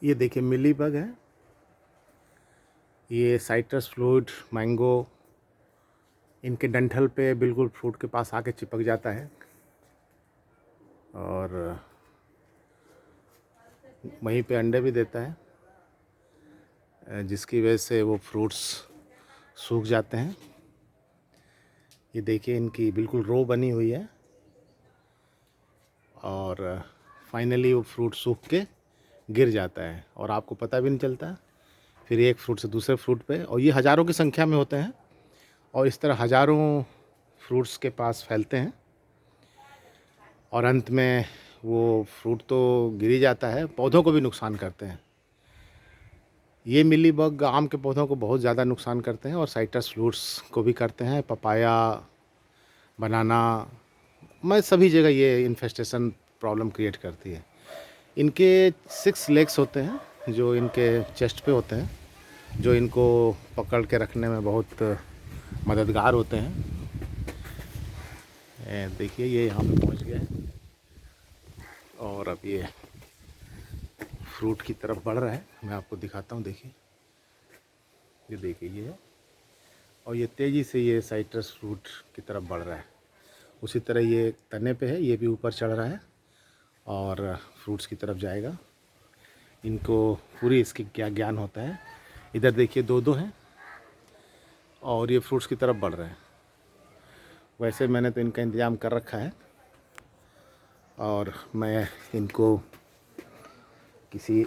ये देखिए मिली बग है। ये साइट्रस फ्रूट, मैंगो, इनके डंठल पे बिल्कुल फ्रूट के पास आके चिपक जाता है और वहीं पे अंडे भी देता है, जिसकी वजह से वो फ्रूट्स सूख जाते हैं। ये देखिए इनकी बिल्कुल रो बनी हुई है और फाइनली वो फ्रूट सूख के गिर जाता है और आपको पता भी नहीं चलता। फिर एक फ्रूट से दूसरे फ्रूट पे, और ये हज़ारों की संख्या में होते हैं और इस तरह हज़ारों फ्रूट्स के पास फैलते हैं और अंत में वो फ्रूट तो गिर ही जाता है, पौधों को भी नुकसान करते हैं। ये मिली बग आम के पौधों को बहुत ज़्यादा नुकसान करते हैं और साइट्रस फ्रूट्स को भी करते हैं। पपाया, बनाना, मैं सभी जगह ये इन्फेस्टेशन प्रॉब्लम क्रिएट करती है। इनके 6 लेग्स होते हैं जो इनके चेस्ट पे होते हैं, जो इनको पकड़ के रखने में बहुत मददगार होते हैं। देखिए ये यहाँ पे पहुँच गए और अब ये फ्रूट की तरफ बढ़ रहा है। मैं आपको दिखाता हूँ, देखिए ये देखिए ये है और ये तेज़ी से ये साइट्रस फ्रूट की तरफ बढ़ रहा है। उसी तरह ये तने पे है, ये भी ऊपर चढ़ रहा है और फ्रूट्स की तरफ जाएगा। इनको पूरी इसकी क्या ज्ञान होता है। इधर देखिए दो दो हैं और ये फ्रूट्स की तरफ बढ़ रहे हैं। वैसे मैंने तो इनका इंतज़ाम कर रखा है और मैं इनको किसी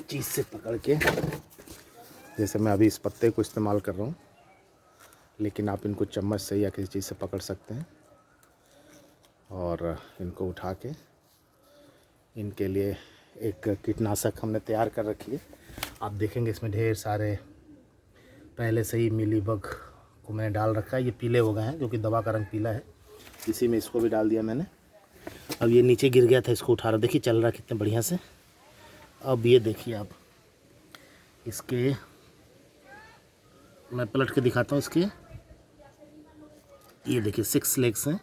चीज़ से पकड़ के, जैसे मैं अभी इस पत्ते को इस्तेमाल कर रहा हूँ, लेकिन आप इनको चम्मच से या किसी चीज़ से पकड़ सकते हैं और इनको उठा के, इनके लिए एक कीटनाशक हमने तैयार कर रखी है। आप देखेंगे इसमें ढेर सारे पहले से ही मिली बग को मैंने डाल रखा है। ये पीले हो गए हैं क्योंकि दवा का रंग पीला है, इसी में इसको भी डाल दिया मैंने। अब ये नीचे गिर गया था, इसको उठा रहा, देखिए चल रहा है कितने बढ़िया से। अब ये देखिए आप इसके, मैं पलट के दिखाता हूँ इसके, ये देखिए 6 लेग्स हैं,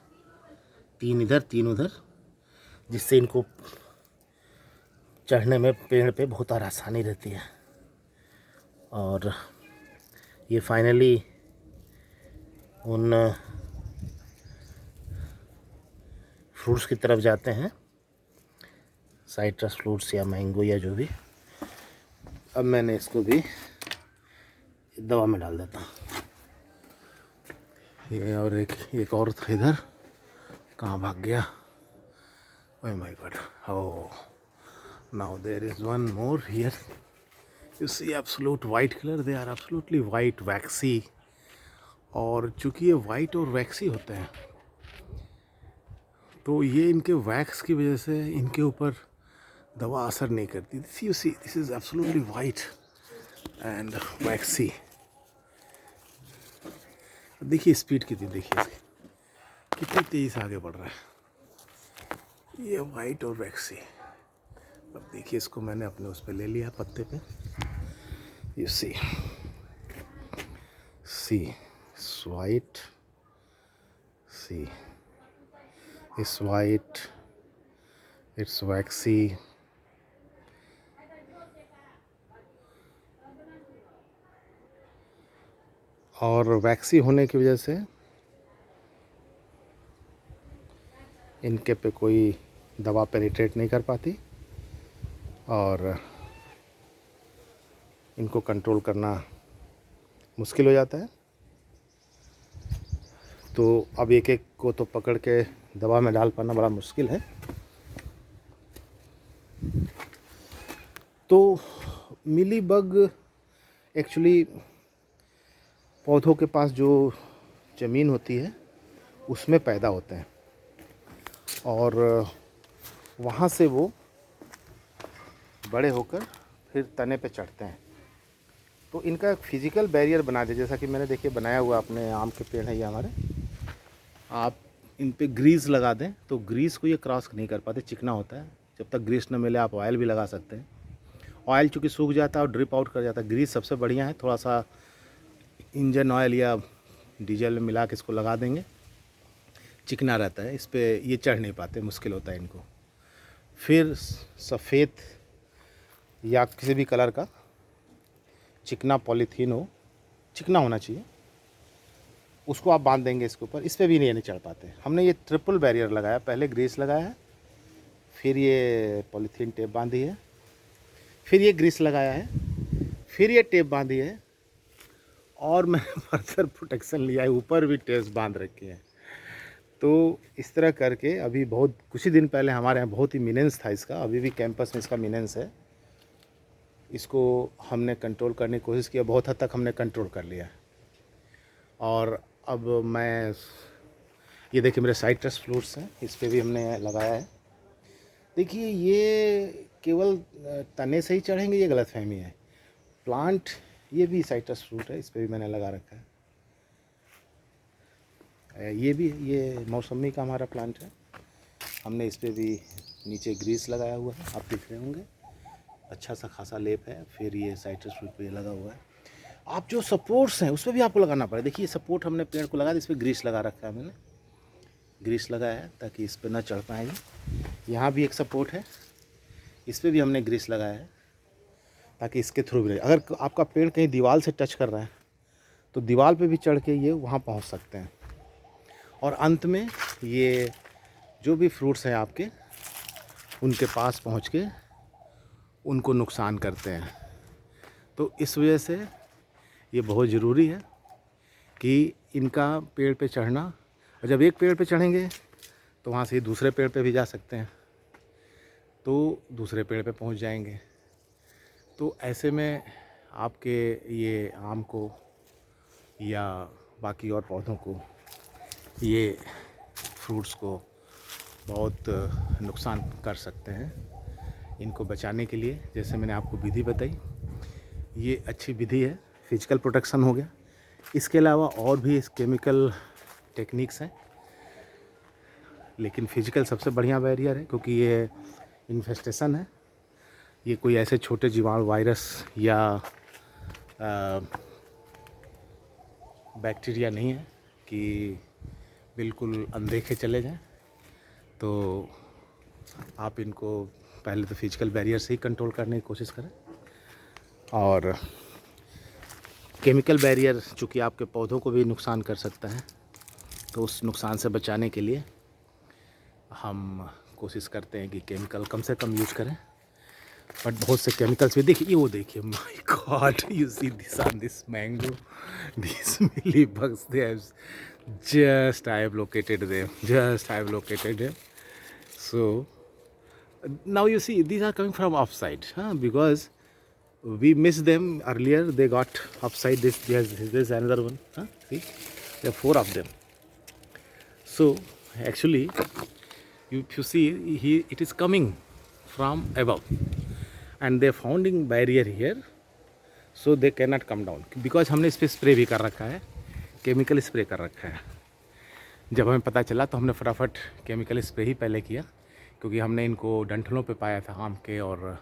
3 इधर 3 उधर, जिससे इनको चढ़ने में पेड़ पे बहुत आसानी रहती है। और ये फाइनली उन फ्रूट्स की तरफ जाते हैं, साइट्रस फ्रूट्स या मैंगो या जो भी। अब मैंने इसको भी दवा में डाल देता हूँ। ये और एक और था इधर, कहाँ भाग गया? Oh my God, oh now there is one more here. You see absolute white colour, they are absolutely white, waxy. और चूँकि ये वाइट और वैक्सी होते हैं तो ये इनके वैक्स की वजह से इनके ऊपर दवा असर नहीं करती। You see this is absolutely white and वैक्सी। देखिए स्पीड कितनी, देखिए इसकी कितनी तेज़ी से आगे बढ़ रहा है, ये वाइट और वैक्सी। अब देखिए इसको मैंने अपने उस पर ले लिया, पत्ते पे। You see it's white, see it's white, it's waxy. और वैक्सी होने की वजह से इनके पे कोई दवा पेनिट्रेट नहीं कर पाती और इनको कंट्रोल करना मुश्किल हो जाता है। तो अब एक एक को तो पकड़ के दवा में डाल पाना बड़ा मुश्किल है। तो मिली बग एक्चुअली पौधों के पास जो ज़मीन होती है उसमें पैदा होते हैं और वहाँ से वो बड़े होकर फिर तने पे चढ़ते हैं। तो इनका एक फिज़िकल बैरियर बना दे, जैसा कि मैंने देखिए बनाया हुआ, अपने आम के पेड़ हैं ये हमारे। आप इन पे ग्रीस लगा दें तो ग्रीस को ये क्रॉस नहीं कर पाते, चिकना होता है। जब तक ग्रीस न मिले आप ऑयल भी लगा सकते हैं। ऑयल चूँकि सूख जाता है और ड्रिप आउट कर जाता है, ग्रीस सबसे बढ़िया है। थोड़ा सा इंजन ऑयल या डीजल में मिला के इसको लगा देंगे, चिकना रहता है। इस पर ये चढ़ नहीं पाते, मुश्किल होता है इनको। फिर सफ़ेद या किसी भी कलर का चिकना पॉलीथीन हो, चिकना होना चाहिए, उसको आप बांध देंगे इसके ऊपर। इस पर भी नहीं चढ़ पाते। हमने ये ट्रिपल बैरियर लगाया, पहले ग्रीस लगाया है, फिर ये पॉलीथीन टेप बांधी है, फिर ये ग्रीस लगाया है, फिर ये टेप बांधी है, और मैंने फर्दर प्रोटेक्शन लिया है, ऊपर भी टेप्स बांध रखे हैं। तो इस तरह करके अभी बहुत कुछ ही दिन पहले हमारे यहाँ बहुत ही मिनेंस था इसका, अभी भी कैंपस में इसका मिनेंस है। इसको हमने कंट्रोल करने की कोशिश किया, बहुत हद तक हमने कंट्रोल कर लिया। और अब मैं ये देखिए मेरे साइट्रस फ्रूट्स हैं, इस पर भी हमने लगाया है। देखिए ये केवल तने से ही चढ़ेंगे, ये गलतफहमी है। प्लांट ये भी साइट्रस फ्रूट है, इस पर भी मैंने लगा रखा है। ये भी ये मौसमी का हमारा प्लांट है, हमने इस पर भी नीचे ग्रीस लगाया हुआ है, आप देख रहे होंगे, अच्छा सा खासा लेप है। फिर ये साइट्रस फ्रूट पे लगा हुआ है। आप जो सपोर्ट्स हैं उस पर भी आपको लगाना पड़ेगा। देखिए सपोर्ट हमने पेड़ को लगा दिया, इस पर ग्रीस लगा रखा है, मैंने ग्रीस लगाया है ताकि इस पर ना चढ़ पाएंगे। यहाँ भी एक सपोर्ट है, इस पर भी हमने ग्रीस लगाया है ताकि इसके थ्रू भी अगर आपका पेड़ कहीं दीवार से टच कर रहा है तो दीवार पे भी चढ़ के ये वहाँ पहुँच सकते हैं। और अंत में ये जो भी फ्रूट्स हैं आपके, उनके पास पहुँच के उनको नुकसान करते हैं। तो इस वजह से ये बहुत ज़रूरी है कि इनका पेड़ पे चढ़ना, और जब एक पेड़ पे चढ़ेंगे तो वहाँ से दूसरे पेड़ पे भी जा सकते हैं, तो दूसरे पेड़ पे पहुँच जाएंगे। तो ऐसे में आपके ये आम को या बाकी और पौधों को, ये फ्रूट्स को बहुत नुकसान कर सकते हैं। इनको बचाने के लिए जैसे मैंने आपको विधि बताई, ये अच्छी विधि है। फिजिकल प्रोटेक्शन हो गया, इसके अलावा और भी केमिकल टेक्निक्स हैं, लेकिन फिजिकल सबसे बढ़िया बैरियर है क्योंकि ये इन्फेस्टेशन है। ये कोई ऐसे छोटे जीवाणु, वायरस या बैक्टीरिया नहीं है कि बिल्कुल अनदेखे चले जाएं। तो आप इनको पहले तो फिजिकल बैरियर से ही कंट्रोल करने की कोशिश करें, और केमिकल बैरियर चूँकि आपके पौधों को भी नुकसान कर सकता है, तो उस नुकसान से बचाने के लिए हम कोशिश करते हैं कि केमिकल कम से कम यूज करें। बट बहुत से केमिकल्स भी देखिए, वो देखिए, my God, you see this on this mango, this mealybugs, they have just I have located them. So now you see these are coming from offside, because we missed them earlier. They got upside. There's another one, see, there are 4 of them. So actually if you see, it is coming from above and they founding barrier here, so they cannot come down because हमने इस पर spray भी कर रखा है, chemical spray कर रखा है। जब हमें पता चला तो हमने फटाफट केमिकल स्प्रे ही पहले किया, क्योंकि हमने इनको डंठलों पे पाया था आम के और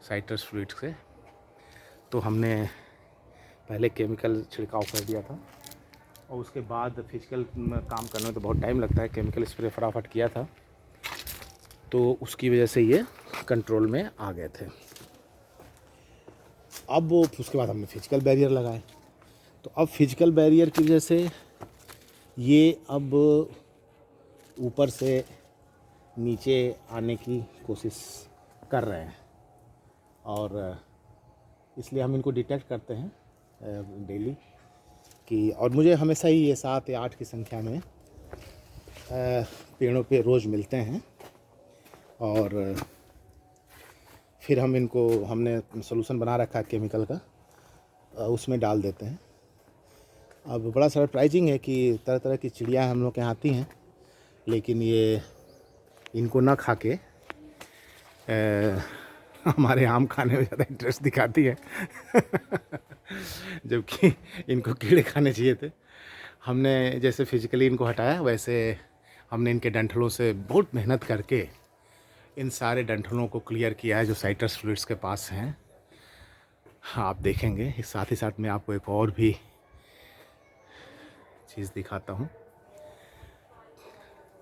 साइट्रस फ्रूट से, तो हमने पहले केमिकल छिड़काव कर दिया था। और उसके बाद फिजिकल काम करने में तो बहुत टाइम लगता है, केमिकल स्प्रे फटाफट किया था, तो उसकी वजह से ये कंट्रोल में आ गए थे। अब उसके बाद हमने फिजिकल बैरियर लगाए, तो अब फिजिकल बैरियर की वजह से ये अब ऊपर से नीचे आने की कोशिश कर रहे हैं, और इसलिए हम इनको डिटेक्ट करते हैं डेली कि, और मुझे हमेशा ही ये 7 या 8 की संख्या में पेड़ों पे रोज़ मिलते हैं, और फिर हम इनको, हमने सॉल्यूशन बना रखा है केमिकल का, उसमें डाल देते हैं। अब बड़ा सरप्राइजिंग है कि तरह तरह की चिड़िया हम लोग के यहाँ आती हैं, लेकिन ये इनको ना खा के हमारे आम खाने में ज़्यादा इंटरेस्ट दिखाती है जबकि इनको कीड़े खाने चाहिए थे। हमने जैसे फिजिकली इनको हटाया, वैसे हमने इनके डंठलों से बहुत मेहनत करके इन सारे डंठलों को क्लियर किया है जो साइट्रस फ्रूट्स के पास हैं। आप देखेंगे, इस साथ ही साथ मैं आपको एक और भी चीज़ दिखाता हूँ।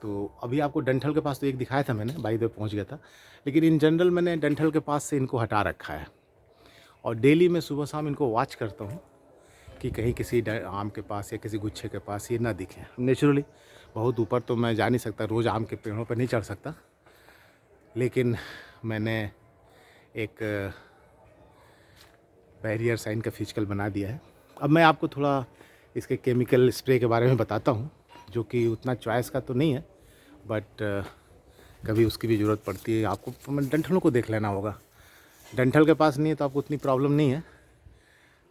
तो अभी आपको डंठल के पास तो एक दिखाया था मैंने, बाई द वे पहुँच गया था, लेकिन इन जनरल मैंने डंठल के पास से इनको हटा रखा है। और डेली मैं सुबह शाम इनको वॉच करता हूँ कि कहीं किसी आम के पास या किसी गुच्छे के पास ये ना दिखे। नेचुरली बहुत ऊपर तो मैं जा नहीं सकता, रोज़ आम के पेड़ों पर नहीं चढ़ सकता, लेकिन मैंने एक बैरियर साइन का फिजिकल बना दिया है। अब मैं आपको थोड़ा इसके केमिकल स्प्रे के बारे में बताता हूँ, जो कि उतना चॉइस का तो नहीं है, बट कभी उसकी भी ज़रूरत पड़ती है। आपको डंठलों को देख लेना होगा, डंठल के पास नहीं है तो आपको उतनी प्रॉब्लम नहीं है,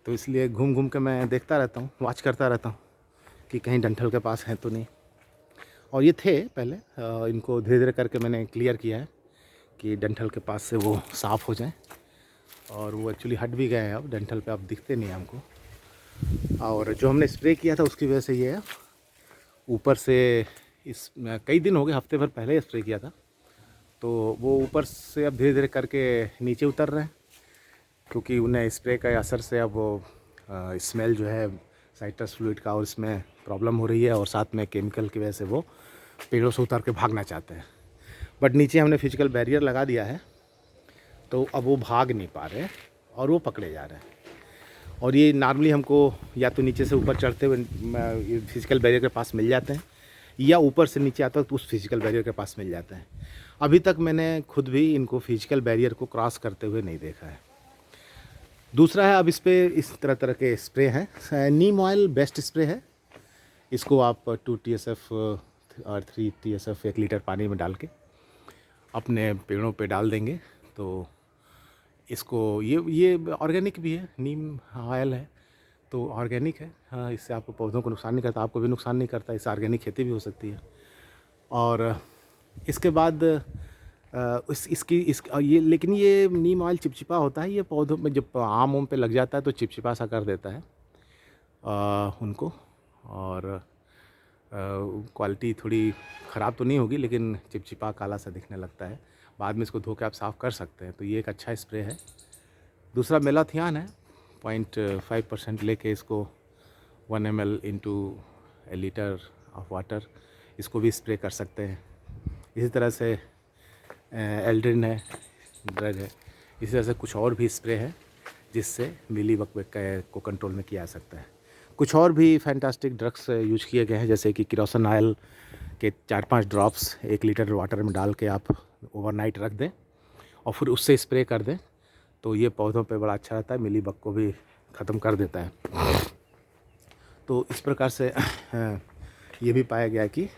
तो इसलिए घूम घूम के मैं देखता रहता हूँ, वॉच करता रहता हूँ कि कहीं डंठल के पास हैं तो नहीं। और ये थे पहले, इनको धीरे धीरे करके मैंने क्लियर किया है कि डंठल के पास से वो साफ़ हो जाएं, और वो एक्चुअली हट भी गए हैं। अब डंठल पे अब दिखते नहीं हैं हमको। और जो हमने स्प्रे किया था उसकी वजह से ये है, ऊपर से इस कई दिन हो गए, हफ्ते भर पहले स्प्रे किया था, तो वो ऊपर से अब धीरे धीरे करके नीचे उतर रहे हैं, क्योंकि उन्हें स्प्रे का असर से अब वो स्मेल जो है साइट्रस फ्लूइड का, और इसमें प्रॉब्लम हो रही है, और साथ में केमिकल की वजह से वो पेड़ों से उतर के भागना चाहते हैं। बट नीचे हमने फिजिकल बैरियर लगा दिया है, तो अब वो भाग नहीं पा रहे और वो पकड़े जा रहे हैं। और ये नॉर्मली हमको या तो नीचे से ऊपर चढ़ते हुए फिजिकल बैरियर के पास मिल जाते हैं, या ऊपर से नीचे आता है तो उस फिजिकल बैरियर के पास मिल जाते हैं। अभी तक मैंने खुद भी इनको फिजिकल बैरियर को क्रॉस करते हुए नहीं देखा है। दूसरा है, अब इस पर इस तरह तरह के स्प्रे हैं। नीम ऑयल बेस्ट स्प्रे है। इसको आप 2 TSF और 3 TSF 1 लीटर पानी में डाल के अपने पेड़ों पे डाल देंगे, तो इसको ये ऑर्गेनिक भी है, नीम ऑयल है तो ऑर्गेनिक है। हाँ, इससे आपको पौधों को नुकसान नहीं करता, आपको भी नुकसान नहीं करता, इससे ऑर्गेनिक खेती भी हो सकती है। और इसके बाद ये, लेकिन ये नीम ऑयल चिपचिपा होता है, ये पौधों में जब आम पे लग जाता है तो चिपचिपा सा कर देता है उनको, और क्वालिटी थोड़ी ख़राब तो नहीं होगी, लेकिन चिपचिपा काला सा दिखने लगता है। बाद में इसको धो के आप साफ़ कर सकते हैं, तो ये एक अच्छा स्प्रे है। दूसरा मेलाथियान है, 0.5% लेके इसको 1 ml into A litre of water, इसको भी स्प्रे कर सकते हैं। इसी तरह से एल्ड्रिन है, ड्रग है। इसी तरह से कुछ और भी स्प्रे है जिससे मिलीबग को कंट्रोल में किया जा सकता है। कुछ और भी फैंटास्टिक ड्रग्स यूज किए गए हैं, जैसे कि किरोसिन ऑयल के 4-5 ड्रॉप्स 1 लीटर वाटर में डाल के आप ओवरनाइट रख दें और फिर उससे स्प्रे कर दें, तो ये पौधों पे बड़ा अच्छा रहता है, मिलीबग को भी ख़त्म कर देता है। तो इस प्रकार से ये भी पाया गया कि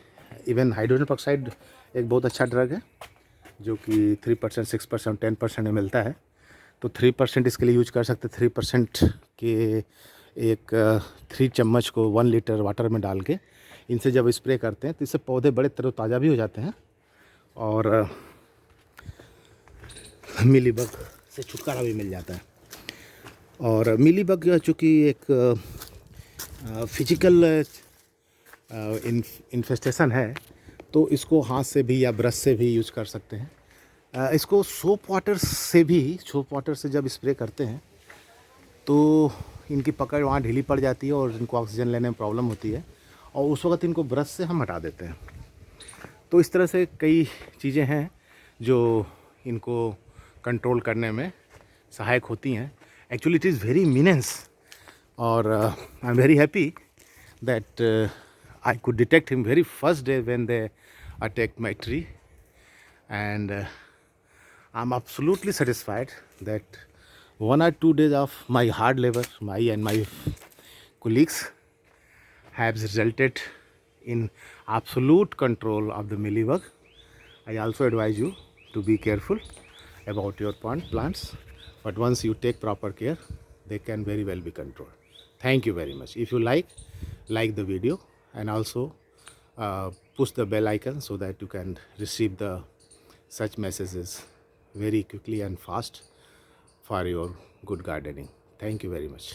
इवन हाइड्रोजन परऑक्साइड एक बहुत अच्छा ड्रग है, जो कि 3%, 6%, 10% में मिलता है। तो 3% इसके लिए यूज कर सकते। 3% के एक 3 चम्मच को 1 लीटर वाटर में डाल के इनसे जब स्प्रे करते हैं तो इससे पौधे बड़े तरोताज़ा भी हो जाते हैं, और मिलीबग से छुटकारा भी मिल जाता है। और मिलीबग चूँकि एक फिजिकल इन्फेस्टेशन है, तो इसको हाथ से भी या ब्रश से भी यूज कर सकते हैं। इसको सोप वाटर से जब स्प्रे करते हैं तो इनकी पकड़ वहाँ ढीली पड़ जाती है और इनको ऑक्सीजन लेने में प्रॉब्लम होती है, और उस वक्त इनको ब्रश से हम हटा देते हैं। तो इस तरह से कई चीज़ें हैं जो इनको कंट्रोल करने में सहायक होती हैं। एक्चुअली इट इज़ वेरी मीनेंस, और I am very happy that I could detect him very first day when they attacked my tree, and I'm absolutely satisfied that 1 or 2 days of my hard labor, my and my colleagues, has resulted in absolute control of the mealybug. I also advise you to be careful about your plants, but once you take proper care, they can very well be controlled. Thank you very much. If you like the video, and also push the bell icon so that you can receive the such messages very quickly and fast for your good gardening. Thank you very much.